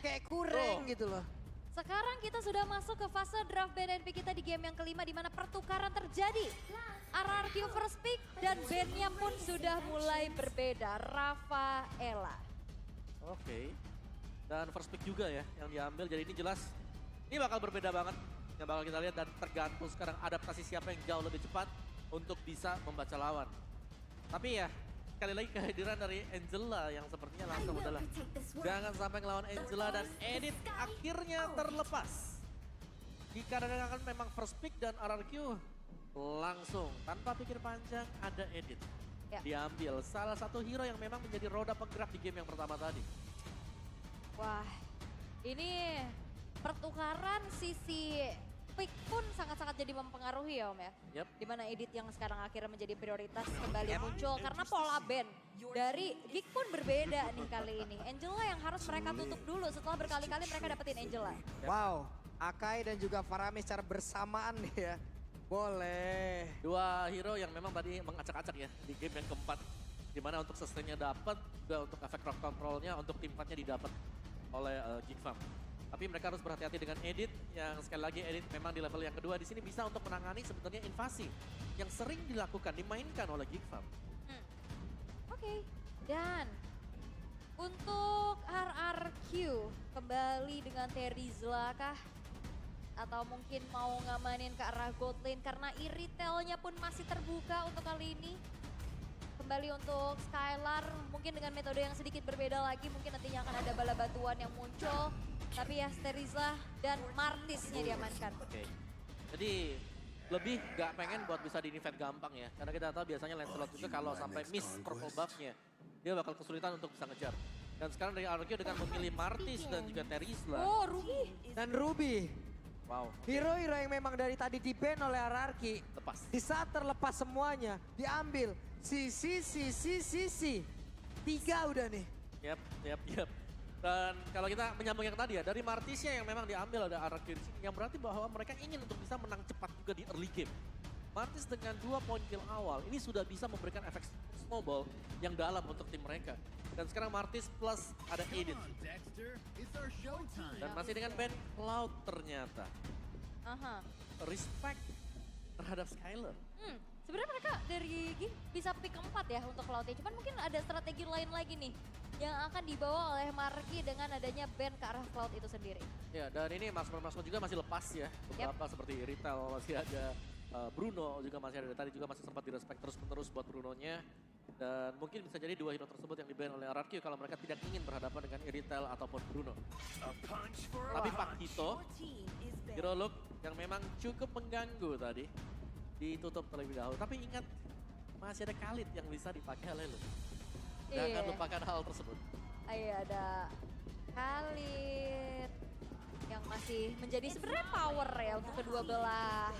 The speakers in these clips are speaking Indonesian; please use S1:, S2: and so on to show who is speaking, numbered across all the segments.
S1: kayak kurang gitu loh.
S2: Sekarang kita sudah masuk ke fase draft BNP kita di game yang kelima di mana pertukaran terjadi. RRQ first pick dan bandnya pun sudah mulai berbeda. Rafaela.
S3: Oke. Dan first pick juga ya yang diambil. Jadi ini jelas ini bakal berbeda banget. Yang bakal kita lihat dan tergantung sekarang adaptasi siapa yang jauh lebih cepat untuk bisa membaca lawan. Tapi ya sekali lagi kehadiran dari Angela yang sepertinya langsung udahlah. Jangan sampai ngelawan Angela dan Edit akhirnya terlepas. Dikarenakan memang first pick dan RRQ langsung tanpa pikir panjang ada Edit.
S2: Ya.
S3: Diambil salah satu hero yang memang menjadi roda penggerak di game yang pertama tadi.
S2: Wah, ini pertukaran sisi pick pun sangat-sangat jadi mempengaruhi ya Om ya.
S3: Yep.
S2: Dimana Edit yang sekarang akhirnya menjadi prioritas kembali muncul karena pola band dari Geek pun berbeda nih kali ini. Angela yang harus mereka tutup dulu setelah berkali-kali mereka dapetin Angela.
S1: Wow, Akai dan juga Farami secara bersamaan nih ya. Boleh.
S3: Dua hero yang memang tadi mengacak-acak ya di game yang keempat. Dimana untuk sustainnya dapat, juga untuk efek rock controlnya, untuk tim fightnya didapat oleh Geek Farm. Tapi mereka harus berhati-hati dengan Edit yang sekali lagi Edit memang di level yang kedua di sini bisa untuk menangani sebenarnya invasi yang sering dilakukan, dimainkan oleh Geek Farm.
S2: Oke, dan untuk RRQ kembali dengan Terizla kah? Atau mungkin mau ngamanin ke arah gold lane karena iritelnya pun masih terbuka untuk kali ini. Kembali untuk Skylar mungkin dengan metode yang sedikit berbeda lagi, mungkin nantinya akan ada bala batuan yang muncul. Tapi ya Terizla dan Martisnya diamankan.
S3: Oke. Jadi lebih gak pengen buat bisa di-invade gampang ya. Karena kita tahu biasanya Lancelot juga kalau sampai miss purple buff-nya, dia bakal kesulitan untuk bisa ngejar. Dan sekarang dari RRQ dengan memilih Martis dan juga Terizla.
S2: Oh Ruby.
S1: Dan Ruby,
S3: Wow.
S1: hero-hero yang memang dari tadi di-ban oleh RRQ.
S3: Lepas.
S1: Di saat terlepas semuanya, diambil. Si. Tiga udah nih.
S3: Yap. Dan kalau kita menyambung yang tadi ya, dari Martisnya yang memang diambil ada RRQ di sini, yang berarti bahwa mereka ingin untuk bisa menang cepat juga di early game. Martis dengan 2 poin kill awal, ini sudah bisa memberikan efek snowball yang dalam untuk tim mereka. Dan sekarang Martis plus ada Edit. Dan masih dengan band Cloud ternyata.
S2: Aha.
S3: Respect terhadap Skylar.
S2: Sebenarnya mereka dari Geek bisa pick 4 ya untuk Cloud-nya. Cuman mungkin ada strategi lain lagi nih yang akan dibawa oleh Marky dengan adanya band ke arah Cloud itu sendiri.
S3: Ya, dan ini Masmo juga masih lepas ya. Beberapa seperti Retail masih ada, Bruno juga masih ada. Tadi juga masih sempat direspek terus-menerus buat Brunonya. Dan mungkin bisa jadi dua hero tersebut yang di-ban oleh RRQ kalau mereka tidak ingin berhadapan dengan Retail ataupun Bruno. Tapi Pak Hito, hero look yang memang cukup mengganggu tadi, ditutup terlebih dahulu. Tapi ingat, masih ada Khalid yang bisa dipakai oleh lu. Jangan lupakan hal tersebut.
S2: Ayo ada Khalid yang masih menjadi sebenarnya power ya untuk kedua belah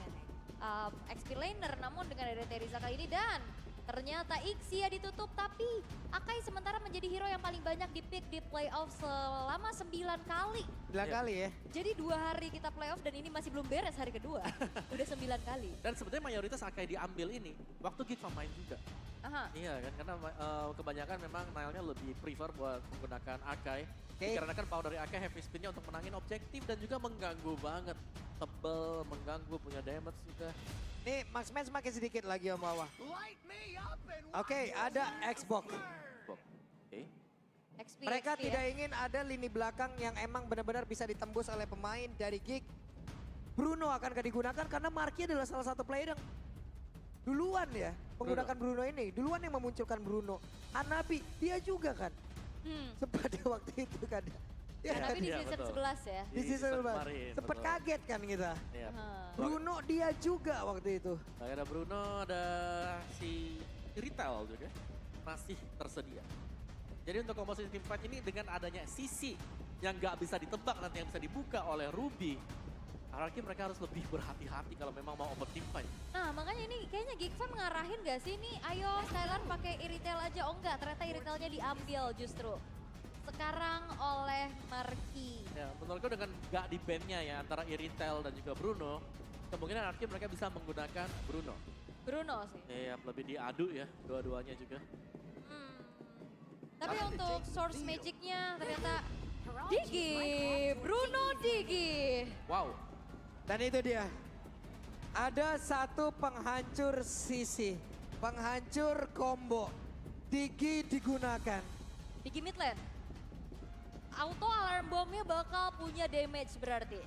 S2: XP laner. Namun dengan ada Terizla kali ini dan ternyata Ixia ditutup tapi Akai sementara menjadi hero yang paling banyak di-pick di playoff selama 9 kali.
S1: 9 kali ya.
S2: Jadi 2 hari kita playoff dan ini masih belum beres hari kedua. Udah 9 kali.
S3: Dan sebenarnya mayoritas Akai diambil ini waktu Geek Farm main juga.
S2: Aha.
S3: Iya kan, karena kebanyakan memang Nile-nya lebih prefer buat menggunakan Akai.
S1: Oke.
S3: Karena kan power dari Akai heavy spin-nya untuk menangin objektif dan juga mengganggu banget. Tebel, mengganggu, punya damage juga.
S1: Nih Marksman semakin sedikit lagi Om Wawa. Oke, ada Xbox.
S3: Oke.
S2: XP,
S1: Mereka
S2: XP
S1: tidak
S2: ya.
S1: ingin ada lini belakang yang emang benar-benar bisa ditembus oleh pemain dari Geek. Bruno akan digunakan karena Marky adalah salah satu player yang duluan ya menggunakan Bruno ini. Duluan yang memunculkan Bruno. Hanabi, dia juga kan. Sempat di waktu itu kan. Ya,
S2: Tapi di
S3: Iya,
S2: season
S3: betul.
S2: 11 ya.
S1: di season
S3: kemarin,
S1: sempat
S3: betul.
S1: kaget kan kita.
S3: Iya.
S1: Bruno dia juga waktu itu.
S3: Nah, ada Bruno, ada si Retail juga masih tersedia. Jadi untuk komposisi tim fight ini dengan adanya sisi yang nggak bisa ditebak nanti yang bisa dibuka oleh Ruby, RRQ mereka harus lebih berhati-hati kalau memang mau open team fight.
S2: Nah makanya ini kayaknya Geek Farm ngarahin gak sih nih ayo Skylar pakai Iritail aja. Oh enggak ternyata Iritailnya diambil justru sekarang oleh Marky.
S3: Ya, menurutku dengan nggak di bandnya ya antara Iritail dan juga Bruno, kemungkinan RRQ mereka bisa menggunakan Bruno.
S2: Bruno sih.
S3: Ya, lebih diadu ya dua-duanya juga.
S2: Tapi untuk source magicnya ternyata Digi. Digi.
S3: Wow.
S1: Dan itu dia. Ada satu penghancur sisi. Penghancur combo. Digi digunakan.
S2: Digi mid lane. Auto alarm bombnya bakal punya damage berarti.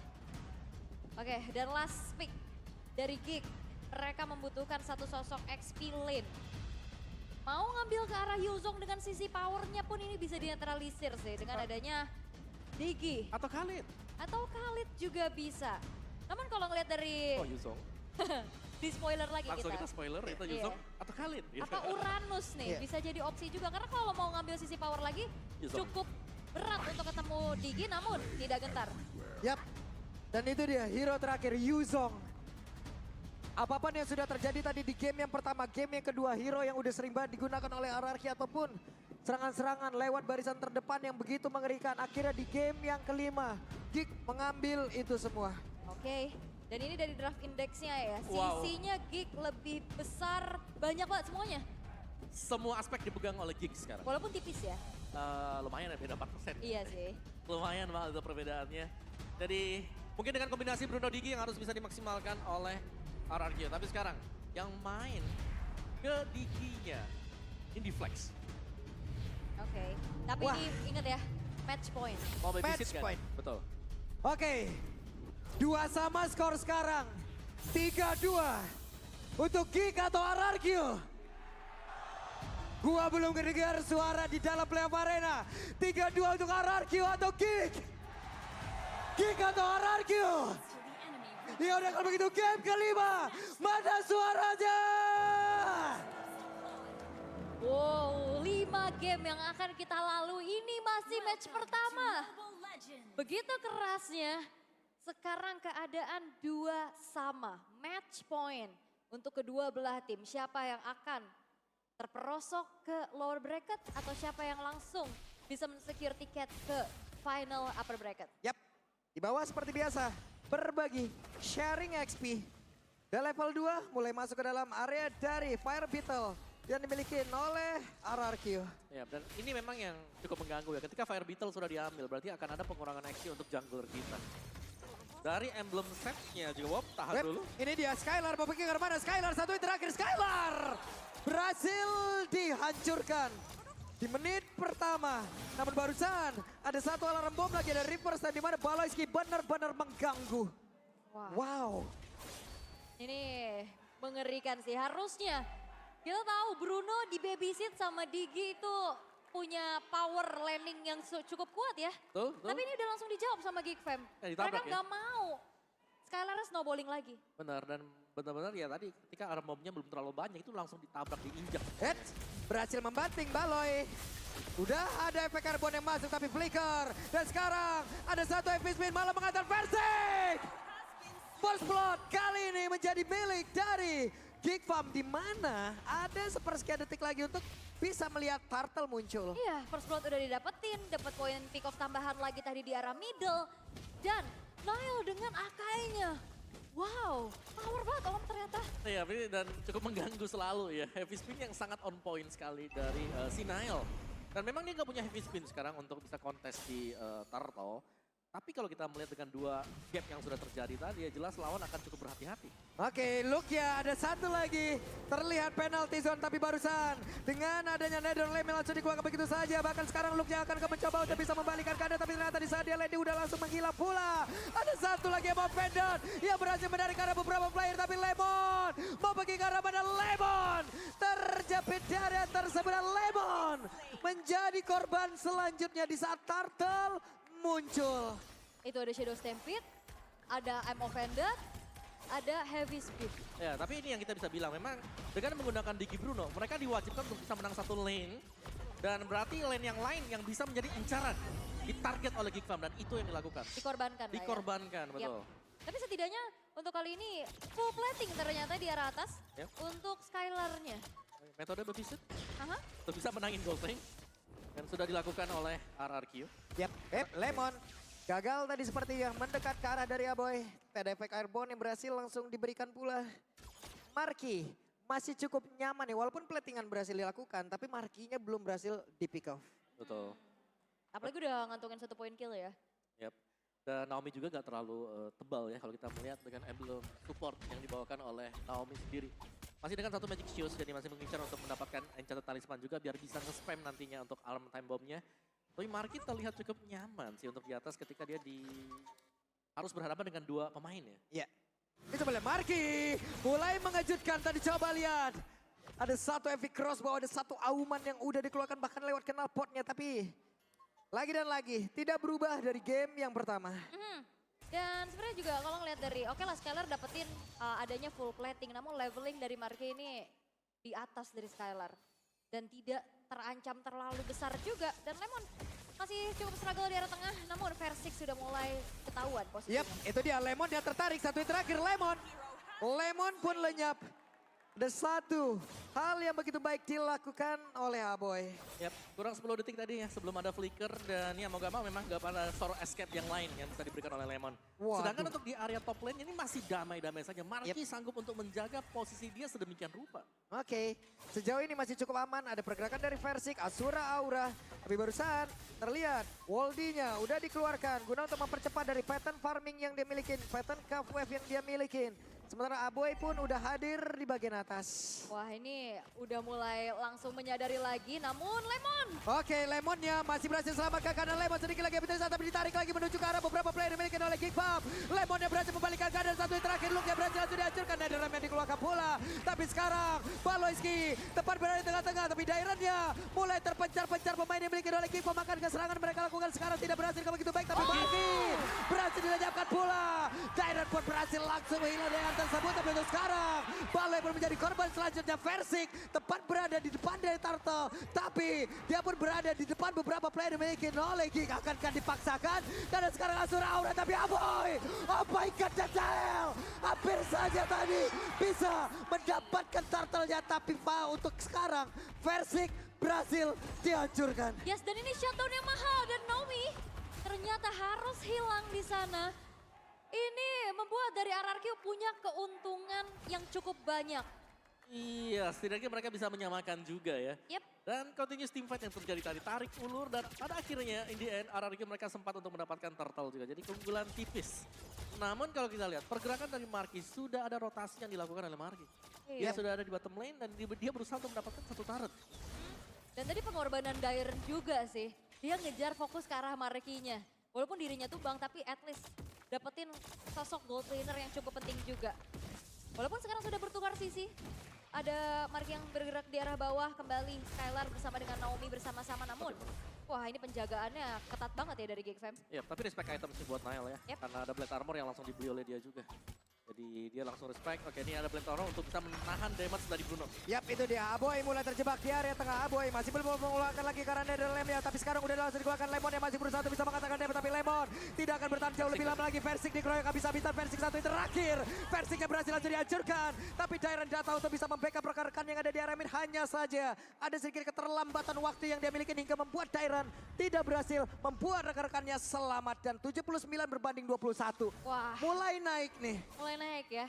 S2: Oke, dan last pick dari Gig. Mereka membutuhkan satu sosok XP lane. Mau ngambil ke arah Yuzong dengan sisi powernya pun ini bisa dinetralisir sih dengan adanya Digi.
S3: Atau Khalid.
S2: Atau Khalid juga bisa. Namun kalau ngelihat dari
S3: Oh Yuzong.
S2: di spoiler lagi
S3: Langsung kita
S2: kita.
S3: spoiler itu
S2: Iya.
S3: Yuzong atau Khalid. Gitu.
S2: Apa Uranus nih
S1: Iya.
S2: bisa jadi opsi juga. Karena kalau mau ngambil sisi power lagi
S3: Yuzong.
S2: cukup berat untuk ketemu Digi namun tidak gentar.
S1: Yap. Dan itu dia hero terakhir Yuzong. Apapun yang sudah terjadi tadi di game yang pertama, game yang kedua, hero yang udah sering banget digunakan oleh Ararki ataupun serangan-serangan lewat barisan terdepan yang begitu mengerikan. Akhirnya di game yang kelima, Gig mengambil itu semua.
S2: Oke. Dan ini dari draft indeksnya ya.
S3: Wow.
S2: Sisinya Gig lebih besar, banyak banget semuanya.
S3: Semua aspek dipegang oleh Gig sekarang.
S2: Walaupun tipis ya.
S3: Lumayan ya, beda 4%.
S2: Iya sih.
S3: Lumayan banget itu perbedaannya. Jadi mungkin dengan kombinasi Bruno Digi yang harus bisa dimaksimalkan oleh RRQ. Tapi sekarang yang main ke Digi-nya ini Flex.
S2: Oke. Tapi
S1: Wah.
S2: ini ingat ya, match point.
S3: Mau babysit
S1: Match
S3: kan?
S1: point.
S3: Betul.
S1: Oke, 2 sama skor sekarang. 3-2 untuk Gig atau RRQ. Gua belum mendengar suara di dalam playoff arena. 3-2 untuk RRQ atau Gig. Gig atau RRQ. Ya udah kalau begitu game kelima. Mana suaranya?
S2: Wow, 5 game yang akan kita lalui ini masih match pertama. Begitu kerasnya, sekarang keadaan 2 sama. Match point untuk kedua belah tim. Siapa yang akan terperosok ke lower bracket atau siapa yang langsung bisa men-secure tiket ke final upper bracket.
S1: Yap, di bawah seperti biasa. Berbagi, sharing XP. Dan level 2 mulai masuk ke dalam area dari Fire Beetle yang dimiliki oleh RRQ.
S3: Ya, dan ini memang yang cukup mengganggu ya. Ketika Fire Beetle sudah diambil, berarti akan ada pengurangan XP untuk jungler kita. Dari emblem setnya juga, tahan
S1: Web,
S3: dulu.
S1: ini dia Skylar mau pergi ke mana? Skylar satu yang terakhir, Skylar berhasil dihancurkan di menit pertama. Namun barusan ada satu alarm bom lagi dari Reapers di mana Baloyski benar-benar mengganggu.
S2: Wah.
S1: Wow.
S2: Ini mengerikan sih. Harusnya kita tahu Bruno di babysit sama Digi itu punya power landing yang cukup kuat ya.
S3: Tuh, tuh.
S2: Tapi ini udah langsung dijawab sama Geek Fam.
S3: Ya, ditabrak
S2: Mereka
S3: ya.
S2: nggak mau. Skylar snowballing lagi.
S3: Benar, dan benar-benar ya tadi ketika arm bomb-nya belum terlalu banyak, itu langsung ditabrak, diinjak.
S1: Head berhasil membanting Baloy. Udah ada efek karbon yang masuk tapi flicker. Dan sekarang ada satu FP spin malah mengantar Versik. First blood kali ini menjadi milik dari Geek Farm. Di mana ada sepersekian detik lagi untuk bisa melihat Turtle muncul.
S2: Iya, first blood udah didapetin. Dapat poin pick off tambahan lagi tadi di arah middle. Dan Nile dengan Akainya. Wow, power banget Om ternyata.
S3: Iya, dan cukup mengganggu selalu ya. Heavy spin yang sangat on point sekali dari si Nile. Dan memang dia nggak punya heavy spin sekarang untuk bisa kontes di Turtle. Tapi kalau kita melihat dengan 2 gap yang sudah terjadi tadi, ya jelas lawan akan cukup berhati-hati.
S1: Oke, look ya, ada satu lagi. Terlihat penalty zone tapi barusan. Dengan adanya Nether Lane langsung dikeluarkan begitu saja. Bahkan sekarang Luke-nya akan mencoba untuk bisa membalikan keadaan. Tapi ternyata di saat dia landing udah langsung menghilang pula. Ada satu lagi yang Pendant yang berhasil menarik arah beberapa player. Tapi Lemon mau pergi ke arah mana? Lemon terjepit dari tersebut. Dan Lemon menjadi korban selanjutnya di saat Turtle muncul.
S2: Itu ada Shadow Stampede, ada I'm Offended, ada Heavy Speed.
S3: Ya, tapi ini yang kita bisa bilang, memang dengan menggunakan Digi Bruno, mereka diwajibkan untuk bisa menang satu lane. Dan berarti lane yang lain yang bisa menjadi incaran, ditarget oleh Geek Farm, dan itu yang dilakukan.
S2: Dikorbankan lah ya.
S3: Dikorbankan, betul.
S2: Tapi setidaknya untuk kali ini full plating ternyata di arah atas
S3: Yep.
S2: untuk Skylar-nya.
S3: Metode babysit
S2: Aha.
S3: untuk bisa menangin gold lane. Dan sudah dilakukan oleh RRQ.
S1: Yap, Lemon gagal tadi seperti yang mendekat ke arah dari Aboy. Ada efek airborne yang berhasil langsung diberikan pula. Marki masih cukup nyaman nih, walaupun platingan berhasil dilakukan, tapi Markinya belum berhasil di pick off.
S3: Betul.
S2: Apalagi udah ngantongin 1 poin kill ya.
S3: Yap. Dan Naomi juga gak terlalu tebal ya kalau kita melihat dengan emblem support yang dibawakan oleh Naomi sendiri. Masih dengan satu Magic Shoes, jadi masih mengincar untuk mendapatkan Enchanted Talisman juga biar bisa nge-spam nantinya untuk Alarm Time Bomb-nya. Tapi Marky terlihat cukup nyaman sih untuk di atas ketika dia harus berhadapan dengan dua pemain ya.
S1: Iya. Kita melihat Marky mulai mengejutkan, tadi coba lihat. Ada satu epic crossbow, ada satu auman yang udah dikeluarkan bahkan lewat kenal potnya. Tapi lagi dan lagi tidak berubah dari game yang pertama.
S2: Dan sebenarnya juga kalau ngeliat dari, oke lah Skylar dapetin adanya full plating. Namun leveling dari Marky ini di atas dari Skylar. Dan tidak terancam terlalu besar juga. Dan Lemon masih cukup struggle di area tengah. Namun Versik sudah mulai ketahuan posisinya.
S1: Yap, itu dia Lemon, dia tertarik. Satu yang terakhir Lemon pun lenyap. Ada satu hal yang begitu baik dilakukan oleh Aboy.
S3: Yap, kurang 10 detik tadi ya sebelum ada flicker dan ya mau gak mau memang gak ada solo escape yang lain yang bisa diberikan oleh Lemon.
S1: Waduh.
S3: Sedangkan untuk di area top lane ini masih damai-damai saja. Marky sanggup untuk menjaga posisi dia sedemikian rupa.
S1: Oke, sejauh ini masih cukup aman. Ada pergerakan dari Versik, Asura Aura. Tapi barusan terlihat Woldy-nya udah dikeluarkan guna untuk mempercepat dari pattern farming yang dia milikin, pattern curve wave yang dia milikin. Sementara Aboy pun udah hadir di bagian atas.
S2: Wah ini udah mulai langsung menyadari lagi. Namun Lemon.
S1: Oke, Lemonnya masih berhasil selamatkan karena Lemon sedikit lagi betul tapi ditarik lagi menuju ke arah beberapa player yang dimiliki oleh Geekpop. Lemonnya berhasil membalikkan keadaan satu yang terakhir. Look-nya berhasil langsung dihancurkan. Netherrealm yang dikeluarkan pula. Tapi sekarang Baloyski tepat berada di tengah-tengah. Tapi Dairennya mulai terpencar-pencar pemain yang dimiliki oleh Geekpop. Maka serangan mereka lakukan sekarang tidak berhasil begitu baik. Tapi Marky berhasil dilenyapkan pula. Dairen pun berhasil langsung hilang dengan tersebut. Tapi untuk sekarang Baloy pun menjadi korban selanjutnya. Versik tepat berada di depan dari Turtle. Tapi dia pun berada di depan beberapa player yang dimiliki oleh Geek. Akankah dipaksakan? Karena sekarang Asura Aura tapi Aboy. Abaikan detail. Hampir saja tadi bisa mendapatkan Turtle-nya. Tapi untuk sekarang Versik berhasil dihancurkan.
S2: Yes, dan ini shutdown yang mahal dan Naomi ternyata harus hilang di sana. Ini membuat dari RRQ punya keuntungan yang cukup banyak.
S3: Iya, setidaknya mereka bisa menyamakan juga ya.
S2: Yep.
S3: Dan continuous teamfight yang terjadi tadi, tarik ulur dan pada akhirnya in the end RRQ mereka sempat untuk mendapatkan turtle juga. Jadi keunggulan tipis. Namun kalau kita lihat pergerakan dari Marky sudah ada rotasi yang dilakukan oleh Marky. Dia sudah ada di bottom lane dan dia berusaha untuk mendapatkan satu turret.
S2: Dan tadi pengorbanan Dairen juga sih. Dia ngejar fokus ke arah Marky-nya. Walaupun dirinya tumbang tapi at least dapetin sosok gold laner yang cukup penting juga. Walaupun sekarang sudah bertukar sisi. Ada Marky yang bergerak di arah bawah kembali. Skylar bersama dengan Naomi bersama-sama. Namun wah ini penjagaannya ketat banget ya dari Geek Fam.
S3: Iya, tapi respect item sih buat Nile ya.
S2: Yep.
S3: Karena ada blade armor yang langsung dibeli oleh dia juga. Jadi dia langsung respect. Oke, ini ada blade armor untuk bisa menahan damage dari Bruno.
S1: Yap, itu dia. Aboy mulai terjebak di area tengah. Aboy masih belum mengeluarkan lagi karena Netherrealm ya. Tapi sekarang udah langsung dikeluarkan. Lemon yang masih berusaha untuk bisa mengatakan damage. Tapi Lemon tidak akan bertahan jauh lebih lama lagi. Versik dikeroyok habis-habisan. Versik satu yang terakhir. Versiknya berhasil langsung dihancurkan. Tapi Dairen datang untuk bisa membackup rekan-rekan yang ada di area mid. Hanya saja ada sedikit keterlambatan waktu yang dia miliki hingga membuat Dairen tidak berhasil membuat rekan-rekannya selamat. Dan 79 berbanding 21.
S2: Wah.
S1: Mulai naik nih.
S2: Mulai naik ya.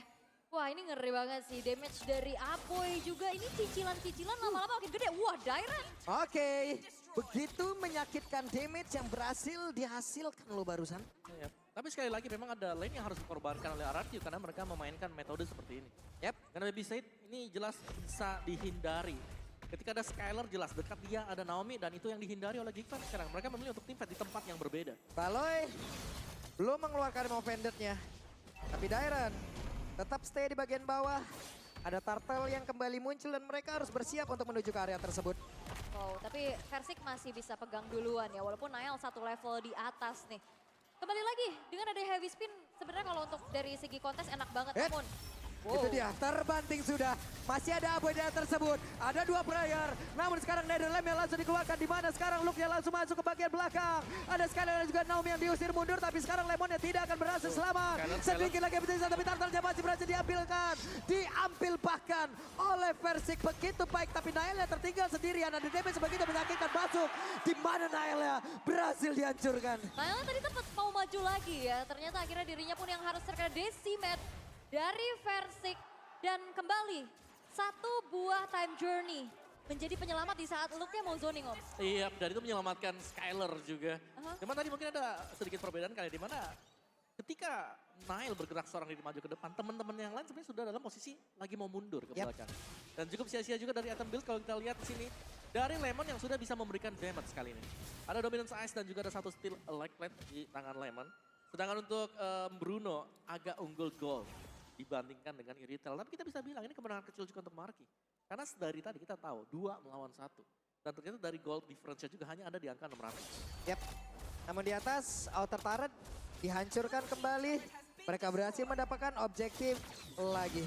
S2: Wah ini ngeri banget sih, damage dari Aboy juga, ini cicilan-cicilan lama-lama makin gede. Wah Dairen.
S1: Oke, begitu menyakitkan damage yang berhasil dihasilkan lo barusan.
S3: Ya. Tapi sekali lagi memang ada lane yang harus dikorbankan oleh RRQ karena mereka memainkan metode seperti ini.
S1: Yap.
S3: Karena Baby Said ini jelas bisa dihindari. Ketika ada Skylar jelas dekat dia ada Naomi dan itu yang dihindari oleh Geekfan sekarang. Mereka memilih untuk teamfight di tempat yang berbeda.
S1: Baloy belum mengeluarkan Move Ended-nya. Tapi Dairen tetap stay di bagian bawah. Ada Turtle yang kembali muncul dan mereka harus bersiap untuk menuju ke area tersebut.
S2: Wow, tapi Versik masih bisa pegang duluan ya, walaupun Nile satu level di atas nih. Kembali lagi dengan ada heavy spin, sebenarnya kalau untuk dari segi kontes enak banget, namun
S1: Itu dia, terbanting sudah. Masih ada Aboy di area tersebut. Ada dua player. Namun sekarang Netherrealm yang langsung dikeluarkan. Di mana sekarang Luke yang langsung masuk ke bagian belakang. Ada Skylar dan juga Naomi yang diusir mundur. Tapi sekarang Lemonnya tidak akan berhasil selamat. Sedikit lagi bisa tapi Turtle-nya masih berhasil diambilkan. Diambil bahkan oleh Versik. Begitu baik tapi Nailnya tertinggal sendirian. Ada damage begitu menyakitkan masuk. Di mana Nailnya berhasil dihancurkan.
S2: Nile tadi tempat mau maju lagi ya. Ternyata akhirnya dirinya pun yang harus terkena decimate dari Versik. Dan kembali satu buah time journey menjadi penyelamat di saat Luke-nya mau zoning om.
S3: Iya, dan itu menyelamatkan Skylar juga. Cuman tadi mungkin ada sedikit perbedaan kali di mana ketika Nile bergerak seorang diri maju ke depan, teman-teman yang lain sebenarnya sudah dalam posisi lagi mau mundur ke belakang. Dan cukup sia-sia juga dari item build kalau kita lihat di sini. Dari Lemon yang sudah bisa memberikan damage kali ini. Ada Dominance Ice dan juga ada satu Steel Light Plate di tangan Lemon. Sedangkan untuk Bruno agak unggul gold dibandingkan dengan Iritel. Tapi kita bisa bilang ini kemenangan kecil juga untuk Marky. Karena dari tadi kita tahu 2 melawan 1. Dan ternyata dari gold difference juga hanya ada di angka 600.
S1: Yap. Namun di atas outer turret dihancurkan kembali. Mereka berhasil mendapatkan objektif lagi.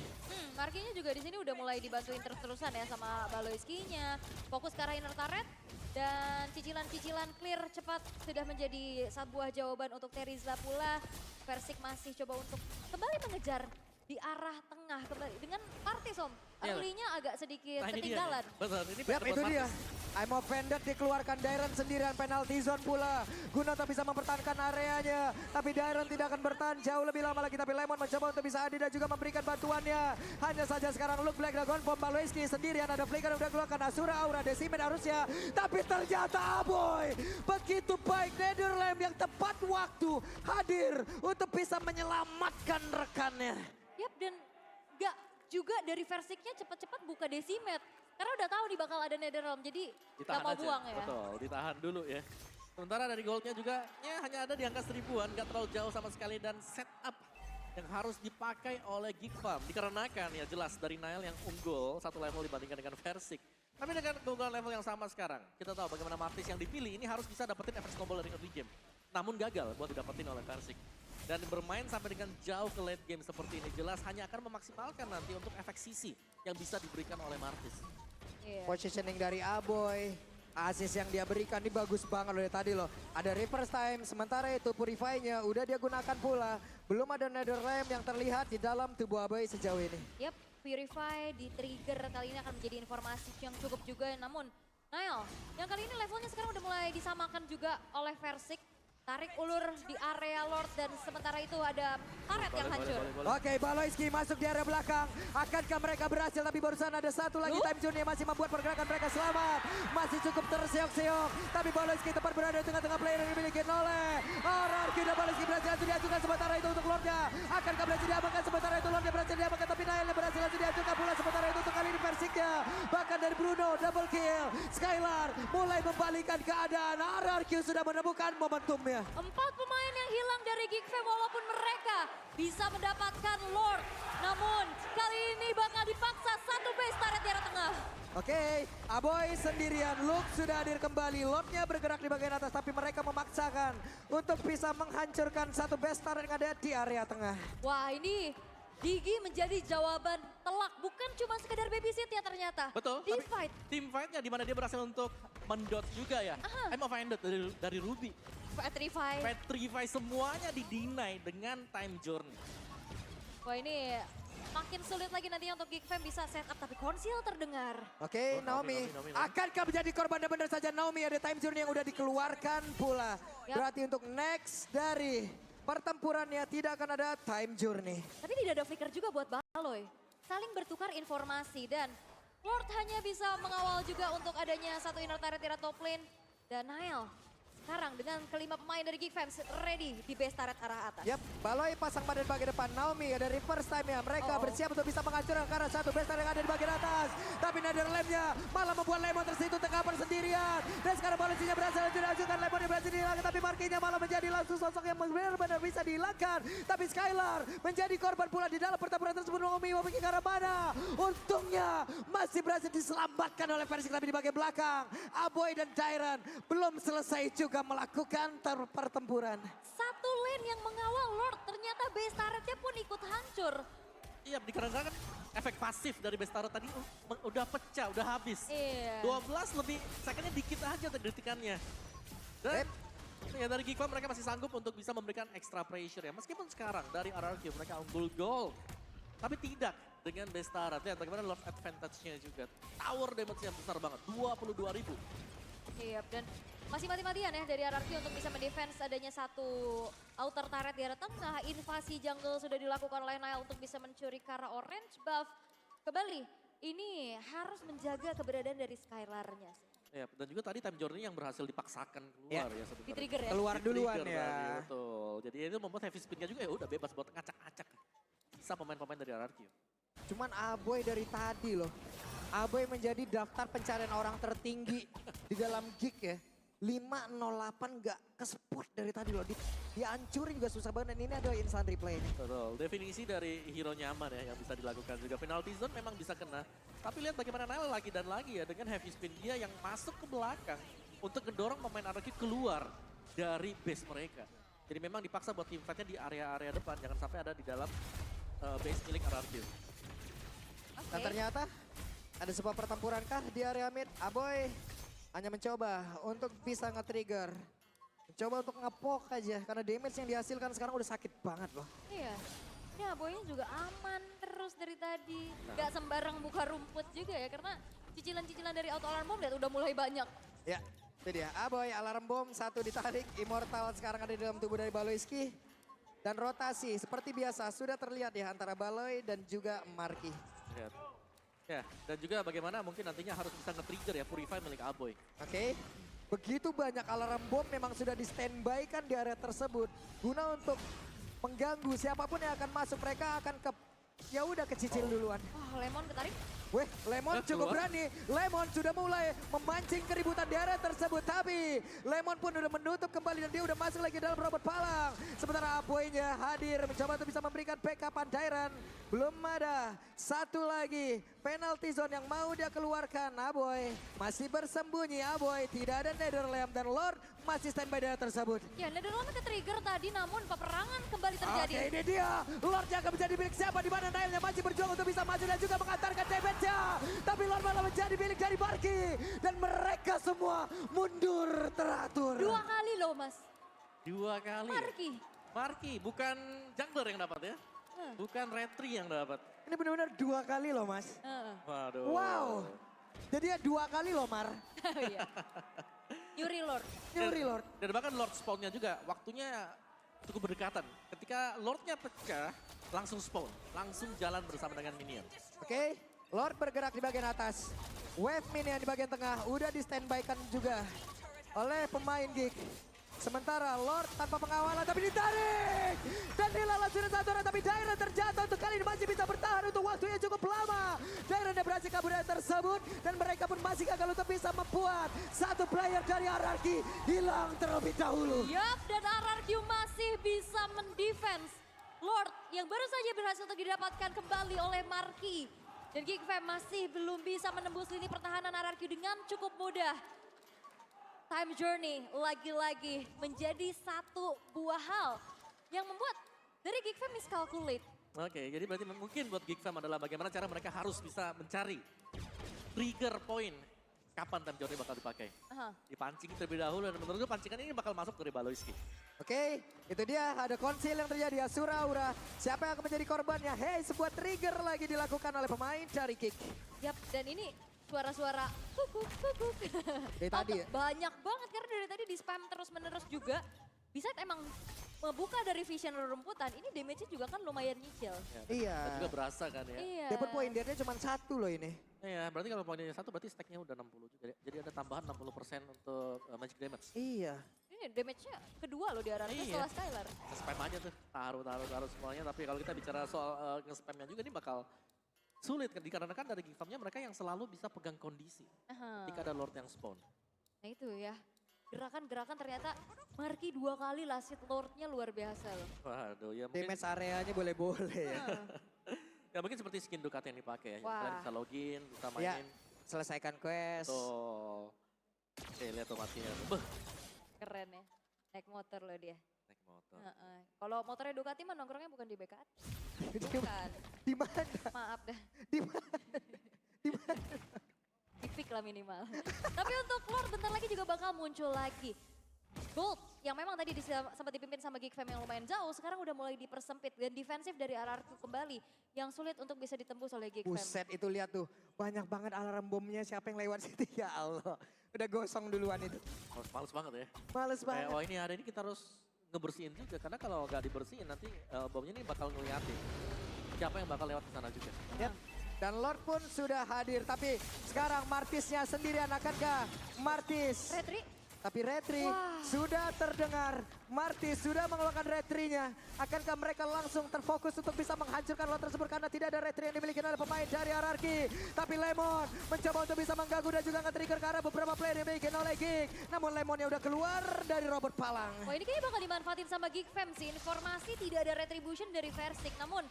S2: Markinya juga di sini udah mulai dibantuin terus-terusan ya sama Baloiski-nya. Fokus ke arah inner turret dan cicilan-cicilan clear cepat sudah menjadi sebuah jawaban untuk Terizla pula. Persik masih coba untuk kembali mengejar di arah tengah kembali dengan Martis Om.
S3: Iya.
S2: Early-nya agak sedikit
S3: Nah, ini dia
S2: ketinggalan.
S3: nih. Betul, ini
S1: Yap,
S3: PR
S1: itu
S3: buat
S1: dia.
S3: Marcus.
S1: I'm offended dikeluarkan Dairon sendirian penalty zone pula. Guna tak bisa mempertahankan areanya. Tapi Dairon tidak akan bertahan jauh lebih lama lagi. Tapi Lemon mencoba untuk bisa hadir dan juga memberikan bantuannya. Hanya saja sekarang Luke Black Dragon Bomb Baloiski sendirian. Ada Flicker yang udah keluarkan Asura Aura Decimet harusnya. Tapi ternyata Aboy begitu baik Netherlands yang tepat waktu hadir untuk bisa menyelamatkan rekannya.
S2: Yap, dan gak juga dari Versiknya cepat-cepat buka Decimet. Karena udah tahu nih bakal ada Netherrealm, jadi gak
S3: Ditahan
S2: mau
S3: aja.
S2: buang ya.
S3: Betul, ditahan dulu ya. Sementara dari goldnya juga ya hanya ada di angka 1000-an, gak terlalu jauh sama sekali. Dan setup yang harus dipakai oleh Geek Farm. Dikarenakan ya jelas dari Nile yang unggul satu level dibandingkan dengan Versik. Tapi dengan keunggulan level yang sama sekarang, kita tahu bagaimana Martis yang dipilih ini harus bisa dapetin efek snowball dari early game. Namun gagal buat didapetin oleh Versik. Dan bermain sampai dengan jauh ke late game seperti ini jelas hanya akan memaksimalkan nanti untuk efek sisi yang bisa diberikan oleh Martis.
S2: Iya.
S1: Positioning dari Aboy, assist yang dia berikan ini bagus banget loh dari tadi loh. Ada reverse time, sementara itu Purify-nya udah dia gunakan pula. Belum ada Netherrealm yang terlihat di dalam tubuh Aboy sejauh ini.
S2: Yap, Purify di trigger kali ini akan menjadi informasi yang cukup juga. Namun, Nile, yang kali ini levelnya sekarang udah mulai disamakan juga oleh Versik. Tarik ulur di area Lord dan sementara itu ada turret yang hancur.
S1: Oke, Baloiski masuk di area belakang. Akankah mereka berhasil? Tapi barusan ada satu lagi time zone yang masih membuat pergerakan mereka selamat. Masih cukup terseok-seok. Tapi Baloiski tepat berada di tengah-tengah player yang dimiliki oleh RRQ. Dan Baloiski berhasil langsung dihancurkan. Sementara itu untuk Lordnya. Akankah berhasil diamankan? Sementara itu Lordnya berhasil diamankan. Tapi Nile berhasil langsung dihancurkan pula. Sementara itu untuk kali ini Persiknya. Bahkan dari Bruno double kill. Skylar mulai membalikan keadaan. RRQ sudah menemukan momentumnya.
S2: 4 pemain yang hilang dari Geek Fam walaupun mereka bisa mendapatkan Lord. Namun kali ini bakal dipaksa satu base turret di arah tengah.
S1: Oke, Aboy sendirian, Luke sudah hadir kembali, Lordnya bergerak di bagian atas tapi mereka memaksakan untuk bisa menghancurkan satu base turret yang ada di area tengah.
S2: Wah, ini Digi menjadi jawaban telak, bukan cuma sekedar babysit ya ternyata.
S3: Betul.
S2: Di
S3: tapi
S2: fight.
S3: Team fight-nya di mana dia berhasil untuk mendot juga ya. I'm offended dari Ruby.
S2: Petrify.
S3: Petrify semuanya di-deny dengan time journey.
S2: Wah, ini makin sulit lagi nantinya untuk Geek Fam bisa set up tapi konsil terdengar.
S1: Oke, Naomi.
S3: Naomi.
S1: Akankah menjadi korban dan benar saja Naomi ada time journey yang udah dikeluarkan pula.
S2: Yap.
S1: Berarti untuk next dari pertempurannya tidak akan ada time journey.
S2: Tapi tidak ada flicker juga buat Baloy. Saling bertukar informasi dan Lord hanya bisa mengawal juga untuk adanya satu inner turret di top lane. Dan Nile sekarang dengan kelima pemain dari Geek Fam ready di base turret arah atas.
S1: Yap, Baloy pasang badan bagian depan. Naomi ada reverse time-nya. Mereka bersiap untuk bisa menghancurkan karena satu base turret yang ada di bagian atas. Tapi Netherrealm-nya malah membuat Lemon tersitu tengah sendirian. Dan sekarang Baloy-nya berhasil dihancurkan. Lemon yang berhasil dihilangkan. Tapi Markinya malah menjadi langsung sosok yang benar-benar bisa dihilangkan. Tapi Skylar menjadi korban pula di dalam pertempuran tersebut. Naomi mau pergi ke arah mana? Untungnya masih berhasil diselamatkan oleh Versik tapi di bagian belakang. Aboy dan Dairon belum selesai juga melakukan pertempuran.
S2: Satu lane yang mengawal Lord ternyata base turretnya pun ikut hancur.
S3: Iya, dikarenakan efek pasif dari Bestaro tadi udah pecah, udah habis.
S2: Iya.
S3: 12 lebih, secondnya dikit aja detikannya. Dan ya dari Geek Farm mereka masih sanggup untuk bisa memberikan extra pressure ya. Meskipun sekarang dari RRQ mereka unggul gold. Tapi tidak dengan Bestara. Lihat bagaimana love advantage-nya juga. Tower damage-nya besar banget, 22.000.
S2: Iya, dan masih mati-matian ya dari RRQ untuk bisa mendefense adanya satu outer turret di arah tengah. Invasi jungle sudah dilakukan oleh Nile untuk bisa mencuri Kara orange buff. Kembali, ini harus menjaga keberadaan dari Skylar-nya.
S3: Ya, dan juga tadi time journey yang berhasil dipaksakan keluar ya sebenarnya.
S2: Di trigger ya.
S1: Keluar duluan
S3: Di-trigger
S1: ya.
S3: tadi, betul. Jadi itu membuat heavy spinnya juga ya udah bebas buat ngacak-ngacak. Bisa pemain-pemain dari RRQ.
S1: Cuman Aboy dari tadi loh. Aboy menjadi daftar pencarian orang tertinggi di dalam gig ya. 508 gak ke-spot dari tadi loh. Dihancurin juga susah banget dan ini adalah instant replay nih.
S3: Betul, definisi dari hero nyaman ya yang bisa dilakukan juga. Penalty zone memang bisa kena. Tapi lihat bagaimana Nile lagi dan lagi ya dengan heavy spin dia yang masuk ke belakang untuk mendorong pemain RRQ keluar dari base mereka. Jadi memang dipaksa buat teamfight-nya di area-area depan, jangan sampai ada di dalam base milik RRQ.
S1: Dan ternyata ada sebuah pertempuran kah di area mid. Aboy hanya mencoba untuk bisa nge-trigger. Mencoba untuk nge-poke aja karena damage yang dihasilkan sekarang udah sakit banget loh.
S2: Iya. Ini Aboynya juga aman terus dari tadi. Gak sembarang buka rumput juga ya karena cicilan-cicilan dari auto alarm bomb lihat udah mulai banyak.
S1: Ya, itu dia. Aboy alarm bom satu ditarik. Immortal sekarang ada di dalam tubuh dari Baloyski. Dan rotasi seperti biasa sudah terlihat ya antara Baloy dan juga Marky.
S3: Lihat. Ya, dan juga bagaimana mungkin nantinya harus bisa nge-trigger ya Purify milik Aboy.
S1: Oke. Begitu banyak alarm bom memang sudah di standby kan di area tersebut. Guna untuk mengganggu siapapun yang akan masuk. Mereka akan ke, ya udah kecicil duluan.
S2: Wah, Lemon ketarik.
S1: Weh, Lemon cukup berani. Lemon sudah mulai memancing keributan di area tersebut. Tapi Lemon pun udah menutup kembali dan dia udah masuk lagi dalam robot palang. Sementara Aboynya hadir mencoba untuk bisa memberikan backup Dairan. Belum ada. Satu lagi penalty zone yang mau dia keluarkan. Aboy masih bersembunyi. Aboy tidak ada Netherlamp dan Lord masih standby di area tersebut.
S2: Ya, Netherlands ke-trigger tadi namun peperangan kembali terjadi.
S1: Oke, ini dia. Lord yang akan menjadi milik siapa di mana Nailnya masih berjuang untuk bisa maju dan juga mengantarkan damage-nya. Tapi Lord malah menjadi milik dari Marky. Dan mereka semua mundur teratur.
S2: 2 kali loh Mas.
S3: 2 kali.
S2: Marky.
S3: Marky, bukan jungler yang dapat ya. Bukan retri yang dapat.
S1: Ini benar-benar 2 kali loh Mas.
S2: Heeh.
S3: Waduh.
S1: Wow. Jadi ya 2 kali loh Mar.
S2: Iya. Yuri Lord.
S1: Nyuri Lord.
S3: Dan bahkan Lord spawnnya juga waktunya cukup berdekatan. Ketika Lordnya pecah, langsung spawn. Langsung jalan bersama dengan minion.
S1: Oke. Lord bergerak di bagian atas. Wave minion di bagian tengah. Udah di standby-kan juga oleh pemain Gig. Sementara Lord tanpa pengawalan tapi ditarik. Dan dilawan sudah satu orang tapi Dairan terjatuh untuk kali ini masih bisa bertahan untuk waktu yang cukup lama. Dairan yang berhasil kabur dari tersebut. Dan mereka pun masih gagal untuk bisa membuat satu player dari RRQ hilang terlebih dahulu.
S2: Yup, dan RRQ masih bisa mendefense Lord yang baru saja berhasil untuk didapatkan kembali oleh Marky. Dan Geek Fam masih belum bisa menembus lini pertahanan RRQ dengan cukup mudah. Time Journey lagi-lagi menjadi satu buah hal yang membuat dari Geek Fam miscalculate.
S3: Oke, jadi berarti mungkin buat Geek Fam adalah bagaimana cara mereka harus bisa mencari trigger point kapan time journey bakal dipakai.
S2: Aha.
S3: Dipancing terlebih dahulu dan menurut gue pancingan ini bakal masuk dari Baloyski.
S1: Oke, itu dia ada konsil yang terjadi Asura Aura. Siapa yang akan menjadi korbannya? Hey, sebuah trigger lagi dilakukan oleh pemain dari Kick.
S2: Yap, dan ini suara-suara kukuk, kukuk.
S1: Dari tadi ya?
S2: Banyak banget karena dari tadi di spam terus-menerus juga. Bisa emang membuka dari vision rumputan, ini damage-nya juga kan lumayan nyicil.
S3: Ya,
S1: Iya.
S3: Dan juga berasa kan ya.
S2: Iya.
S1: Dia pun poin dia cuma 1 loh ini.
S3: Iya, berarti kalau poinnya 1 berarti stacknya udah 60 juga. Jadi ada tambahan 60% untuk magic damage.
S1: Iya.
S2: Ini damage-nya kedua loh di RRQ
S3: Iya.
S2: setelah Skylar.
S3: Nge-spam aja tuh, taruh semuanya. Tapi kalau kita bicara soal nge-spamnya juga ini bakal sulit kan. Dikarenakan dari Geek Fam-nya mereka yang selalu bisa pegang kondisi
S2: Aha.
S3: ketika ada Lord yang spawn.
S2: Nah itu ya, gerakan-gerakan ternyata Marky 2 kali last hit Lord-nya luar biasa loh.
S3: Waduh, ya mungkin,
S1: Damage areanya boleh-boleh ya.
S2: Nah,
S3: ya mungkin seperti skin Ducati yang dipakai ya.
S2: Wah.
S3: Kalian bisa login, bisa
S1: Ya,
S3: mainin.
S1: selesaikan quest.
S3: Tuh. Oke, lihat tuh matinya. Beuh,
S2: keren ya, naik motor loh dia.
S3: naik motor.
S2: Heeh. Kalau motornya Ducati mah nongkrongnya bukan di BKT.
S1: Di-
S2: Bukan,
S1: Di mana?
S2: maaf dah.
S1: Di mana? Di mana?
S2: Di pick lah minimal. Tapi untuk Lord bentar lagi juga bakal muncul lagi. Gold yang memang tadi sempat dipimpin sama Geek Fam yang lumayan jauh, sekarang udah mulai dipersempit dan defensif dari RRQ kembali yang sulit untuk bisa ditembus oleh Geek Fam.
S1: Buset itu lihat tuh. Banyak banget alarm bomnya siapa yang lewat situ ya Allah. Udah gosong duluan itu.
S3: Males banget ya.
S1: Males
S3: Kayak,
S1: banget.
S3: oh ini ada ini kita harus ngebersihin juga. Karena kalau nggak dibersihin nanti bomnya ini bakal ngeliatin. Siapa yang bakal lewat ke sana juga.
S1: Yap. Dan Lord pun sudah hadir. Tapi sekarang Martisnya sendirian. Akankah Martis?
S2: Retri,
S1: Tapi retri
S2: Wah.
S1: sudah terdengar. Martis sudah mengeluarkan retrinya. Akankah mereka langsung terfokus untuk bisa menghancurkan lot tersebut karena tidak ada retri yang dimiliki oleh pemain dari Ararki. Tapi Lemon mencoba untuk bisa mengganggu dan juga nge-trigger ke arah beberapa player yang dimiliki oleh Geek. Namun Lemonnya udah keluar dari robot palang.
S2: wah ini kayaknya bakal dimanfaatin sama Geek Fam sih. Informasi tidak ada retribution dari Versik, namun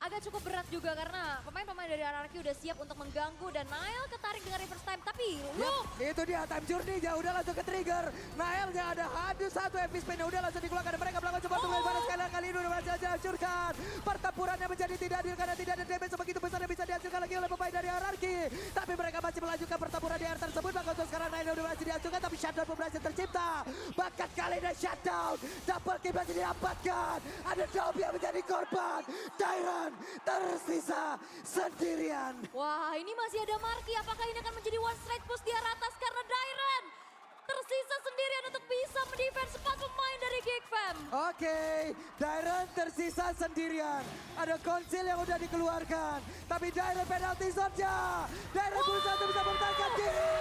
S2: agak cukup berat juga karena pemain-pemain dari Ararki udah siap untuk mengganggu dan Nael ketarik dengan reverse time. Tapi look,
S1: Itu dia time journey-nya udah langsung ke trigger. Naelnya ada hadir satu FP spin-nya udah langsung dikeluarkan. Dan mereka melakukan coba tunggu pada sekali kali ini udah berhasil dihancurkan. Pertempurannya menjadi tidak adil karena tidak ada damage sebegitu besar yang bisa dihancurkan lagi oleh pemain dari Ararki. Tapi mereka masih melanjutkan pertempuran di air tersebut. Maka untuk sekarang Nael udah berhasil dihancurkan tapi shutdown pun berhasil tercipta. Bakat kali ini shutdown. Double kill berhasil didapatkan. Ada Dob yang menjadi korban. Tyron tersisa sendirian.
S2: wah ini masih ada Marky. Apakah ini akan menjadi one straight push di arah atas karena Dairen tersisa sendirian untuk bisa mendefense 4 pemain dari Geek Fam.
S1: Oke, Dairen tersisa sendirian. Ada konsil yang udah dikeluarkan. Tapi Dairen penalty zone-nya. Dairen berusaha untuk bisa mempertahankan diri.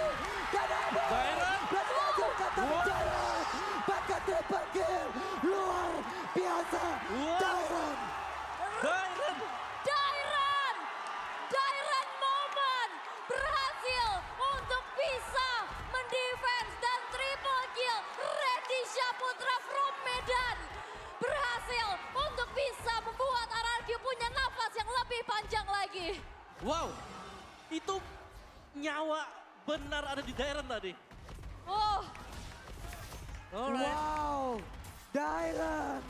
S1: Dan
S3: Dairen.
S1: berhasil menghancurkan tapi Dairen. Bakat triple kill. Luar biasa.
S3: Wow.
S1: Dairen.
S3: Dairen.
S2: Dairen Moment berhasil untuk bisa mendefense dan triple kill. Randy Syaputra from Medan berhasil untuk bisa membuat Ararki punya nafas yang lebih panjang lagi.
S3: Wow, itu nyawa benar ada di Dairen tadi.
S2: Oh,
S3: Alright.
S1: Wow. Dairen.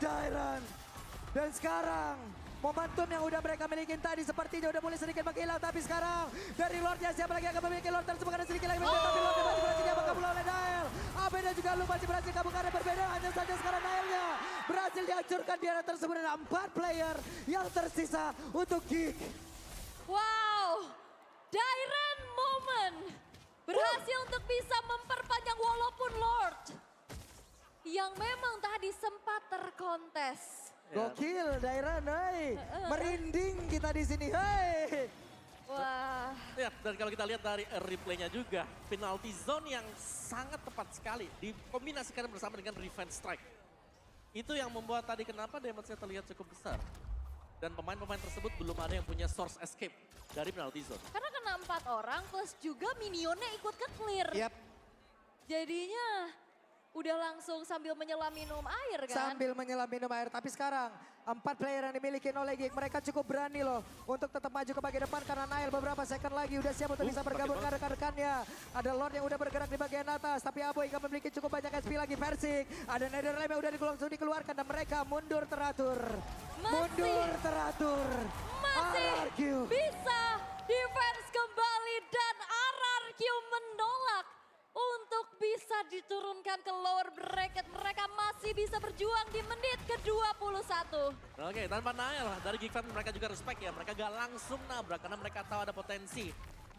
S1: Dairen. Dan sekarang momentum yang udah mereka miliki tadi sepertinya udah mulai sedikit menghilang. Tapi sekarang dari Lordnya siapa lagi yang akan memiliki Lord tersebut karena sedikit lagi memiliki. Tapi Lordnya masih berhasil diambang kabur oleh Nael. Abe dan juga Lu masih berhasil kabur karena berbeda. Hanya saja sekarang Naelnya berhasil dihancurkan di area tersebut. Ada 4 player yang tersisa untuk Geek.
S2: wow. Dairen Moment berhasil untuk bisa memperpanjang walaupun Lord yang memang tadi sempat terkontes.
S3: Ya.
S1: Gokil Dairen, hei. Merinding kita di sini, hei.
S2: Wah,
S3: Ya, dan kalau kita lihat dari replaynya juga, penalty zone yang sangat tepat sekali dikombinasikan bersama dengan revenge strike. Itu yang membuat tadi kenapa damage-nya terlihat cukup besar. Dan pemain-pemain tersebut belum ada yang punya source escape dari penalty zone.
S2: karena kena 4 orang plus juga minionnya ikut ke clear.
S1: Yap,
S2: Jadinya udah langsung sambil menyelam minum air kan.
S1: sambil menyelam minum air. Tapi sekarang 4 player yang dimiliki oleh Geek. Mereka cukup berani loh untuk tetap maju ke bagian depan. Karena Nail beberapa second lagi udah siap untuk bisa bergabung dengan rekan-rekannya. Ada Lord yang udah bergerak di bagian atas. Tapi Aboy gak memiliki cukup banyak SP lagi. Versik. Ada Netherlame yang udah langsung dikeluarkan. Dan mereka mundur teratur. Mundur teratur.
S2: Masih
S1: RRQ.
S2: bisa defense kembali dan RRQ menolak untuk bisa diturunkan ke lower bracket. Mereka masih bisa berjuang di menit ke-21.
S3: Oke, tanpa Nael dari Geek Fam mereka juga respect ya. Mereka gak langsung nabrak karena mereka tahu ada potensi.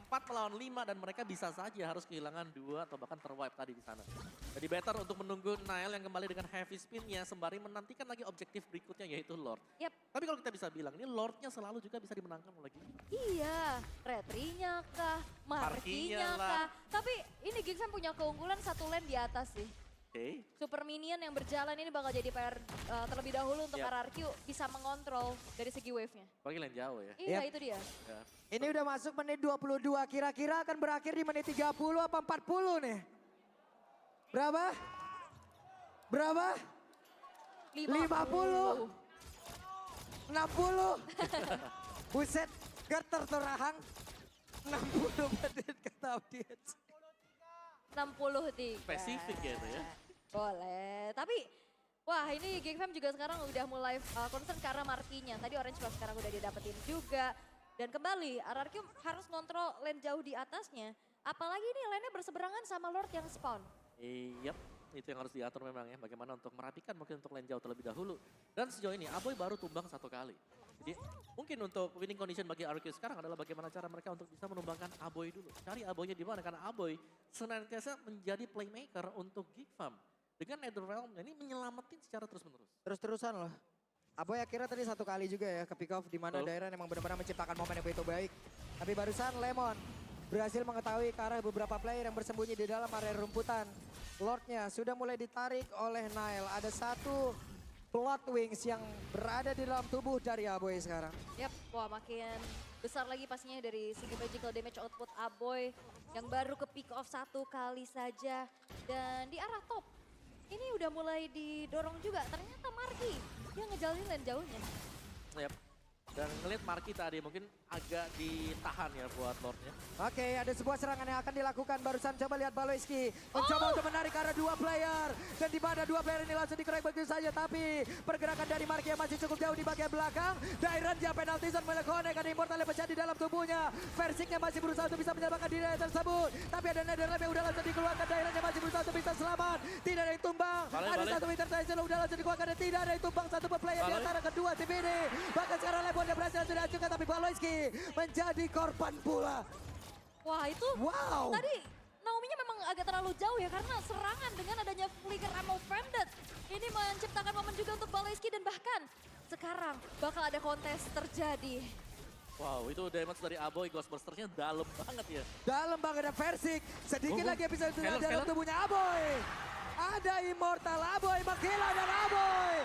S3: 4 melawan 5 dan mereka bisa saja harus kehilangan 2 atau bahkan terwipe tadi di sana. Jadi better untuk menunggu Nael yang kembali dengan heavy spin-nya sembari menantikan lagi objektif berikutnya yaitu Lord.
S2: Yap,
S3: Tapi kalau kita bisa bilang ini Lordnya selalu juga bisa dimenangkan lagi.
S2: iya. Retrinya kah,
S3: Markinya
S2: Markinya
S3: lah.
S2: kah. Tapi ini Geek Fam punya keunggulan satu lane di atas sih.
S3: Oke.
S2: Super Minion yang berjalan ini bakal jadi PR terlebih dahulu untuk
S3: Yap.
S2: RRQ bisa mengontrol dari segi wave-nya.
S3: Bagi lain jauh ya.
S2: Iya,
S1: Yap.
S2: itu dia.
S3: Ya.
S1: Ini udah masuk menit 22. Kira-kira akan berakhir di menit 30 apa 40 nih? Berapa? Berapa? 50. 60. Buset, geter tuh rahang. 60 menit kata audiens.
S2: 63.
S3: Spesifik ya itu ya.
S2: Boleh, tapi wah ini Geek Fam juga sekarang udah mulai concern karena markinya. Tadi Orange Plus sekarang udah didapetin juga. Dan kembali RRQ harus ngontrol lane jauh di atasnya. Apalagi ini lane-nya berseberangan sama Lord yang spawn.
S3: Iya, itu yang harus diatur memang ya. Bagaimana untuk merapikan mungkin untuk lane jauh terlebih dahulu. Dan sejauh ini Aboy baru tumbang 1 kali. Jadi mungkin untuk winning condition bagi RRQ sekarang adalah bagaimana cara mereka untuk bisa menumbangkan Aboy dulu. Cari Aboynya di mana karena Aboy senantiasa menjadi playmaker untuk Geek Fam. Dengan Netherrealm ini menyelamatin secara terus-menerus.
S1: Terus-terusan loh. Aboy akhirnya tadi satu kali juga ya ke pick off di mana
S3: Betul.
S1: Dairen emang benar-benar menciptakan momen yang begitu baik. Tapi barusan Lemon berhasil mengetahui ke arah beberapa player yang bersembunyi di dalam area rumputan. Lordnya sudah mulai ditarik oleh Nile. Ada satu Blood Wings yang berada di dalam tubuh dari Aboy sekarang.
S2: Yap, wah makin besar lagi pastinya dari segi magical damage output Aboy yang baru ke pick off satu kali saja. Dan di arah top, ini udah mulai didorong juga. Ternyata Marky yang ngejalanin lane jauhnya.
S3: Yap. Dan ngeliat Marky tadi mungkin agak ditahan ya buat Lordnya.
S1: Oke, ada sebuah serangan yang akan dilakukan. Barusan coba lihat Baloyski mencoba untuk menarik ke arah dua player. Dan di mana dua player ini langsung dikerek begitu saja. Tapi pergerakan dari Marky yang masih cukup jauh di bagian belakang. Dairen dia penalti zone melakukan ada Immortal yang pecah di dalam tubuhnya. Versiknya masih berusaha untuk bisa menyelamatkan diri tersebut. Tapi ada Netherlands yang udah langsung dikeluarkan. Dairen yang masih berusaha untuk bisa selamat. Tidak ada yang tumbang. Ada
S3: Balik.
S1: satu Winter Titan udah langsung dikeluarkan. Dan tidak ada yang tumbang satu player di antara kedua tim ini. Bahkan sekarang Lemon yang berhasil sudah dihancurkan. Tapi Baloyski menjadi korban pula.
S2: Wah itu
S1: Wow.
S2: tadi Naomi-nya memang agak terlalu jauh ya karena serangan dengan adanya Flicker Ammo Bandit. Ini menciptakan momen juga untuk Baloyski dan bahkan sekarang bakal ada kontes terjadi.
S3: Wow, itu damage dari Aboy Ghostbustersnya dalam banget ya.
S1: Dalam banget ada Versik. Sedikit
S3: Oh,
S1: lagi yang bisa dilihat
S3: Skylar,
S1: dalam
S3: Skylar.
S1: tubuhnya Aboy. Ada Immortal Aboy menggila dan Aboy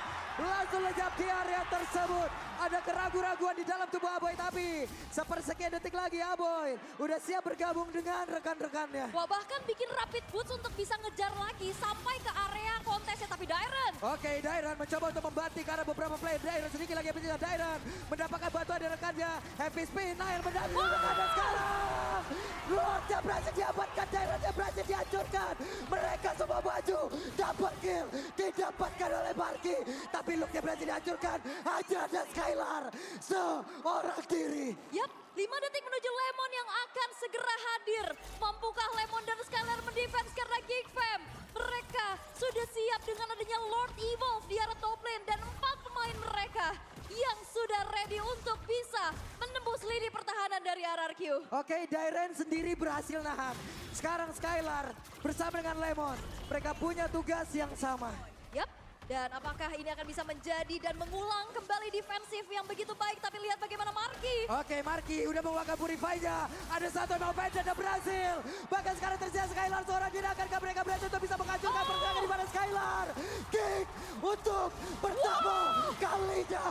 S1: langsung lejap di area tersebut. Ada keraguan-raguan di dalam tubuh Aboy tapi sepersekian detik lagi Aboy udah siap bergabung dengan rekan-rekannya.
S2: Wah bahkan bikin rapid boots untuk bisa ngejar lagi sampai ke area kontesnya tapi Dairen.
S1: Oke, Dairen mencoba untuk membanting karena beberapa player. Dairen sedikit lagi bisa Dairen mendapatkan bantuan dari rekannya. Heavy spin, Nile mendapat rekannya sekarang. Lordnya berhasil diamankan, Dairennya berhasil dihancurkan. Mereka semua maju, dapat kill, didapatkan oleh Marky. Tapi looknya berhasil dihancurkan, hanya ada Skylar seorang diri.
S2: Yap, 5 detik menuju Lemon yang akan segera hadir. Mampukah Lemon dan Skylar mendefense karena Geek Fam? Mereka sudah siap dengan adanya Lord Evolve di arah top lane dan 4 pemain mereka yang sudah ready untuk bisa menembus lini pertahanan dari RRQ.
S1: Oke, Dairen sendiri berhasil nahan. Sekarang Skylar bersama dengan Lemon. Mereka punya tugas yang sama.
S2: Yap, dan apakah ini akan bisa menjadi dan mengulang kembali defensif yang begitu baik. Tapi lihat bagaimana Marky.
S1: Oke, Marky udah mengeluarkan Purify-nya. Ada satu yang Avenger dan berhasil. Bahkan sekarang terjadi Skylar seorang diri. Akankah mereka berhasil untuk bisa menghancurkan pergerakan di mana Skylar? Kick untuk pertama kalinya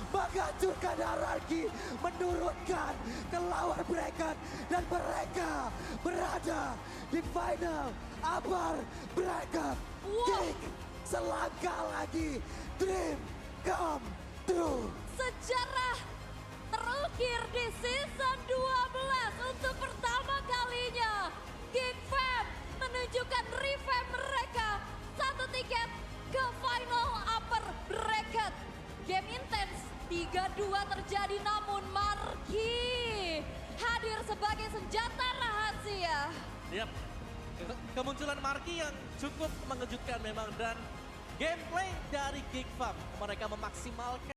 S1: menghancurkan hierarki. Menurunkan ke lower bracket. Dan mereka berada di final upper bracket.
S2: Wow.
S1: Kick selangkah lagi. Dream come true.
S2: Sejarah terukir di season 12 untuk pertama kalinya. Geek Fam menunjukkan revamp mereka. 1 tiket ke final upper bracket. Game intens 3-2 terjadi namun Marky hadir sebagai senjata rahasia.
S3: Yap. Kemunculan Marky yang cukup mengejutkan memang dan gameplay dari Geek Fam mereka memaksimalkan